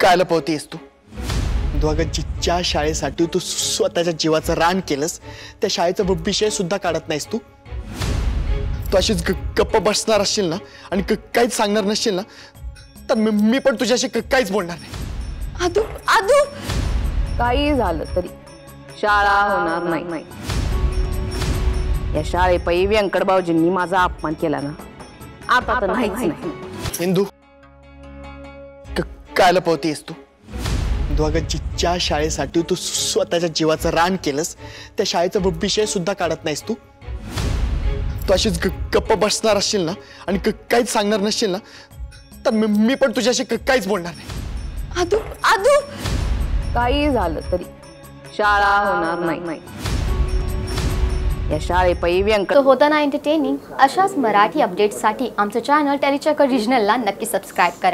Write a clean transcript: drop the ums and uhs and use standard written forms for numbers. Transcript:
काय लपवतेस तू? अगं ज्या शाळेसाठी तू स्वतःच्या जीवाचं रान केलंस त्या शाळेचा विषय सुद्धा काढत नाहीस तू. तू अशीच गप्प बसणार असशील ना आणि काहीच सांगणार नसशील ना तर मी पण तुझ्याशी काहीच बोलणार नाही. आदू आदू काही झालं तरी शाळा होणार नाही. या शाळेपायी व्यंकटबावजींनी माझा अपमान केला ना आता तर नाहीच नाही. इंदू काय लपवतेस तू? अगं ज्या शाळेसाठी तू स्वतःच्या जीवाचं रान केलंस त्या शाळेचा विषय सुद्धा काढत नाहीस तू. तू अशीच गप्प बसणार असशील ना आणि काहीच सांगणार नसशील ना तर मी पण तुझ्याशी काहीच बोलणार नाही. आदू आदू काही झालं तरी शाळा होणार नाही. या शाळेपायी व्यंकट होता ना एंटरटेनिंग. अशाच मराठी अपडेट्ससाठी आमचं चॅनल टेलीचक्कर रिजनलला नक्की सबस्क्राईब करा.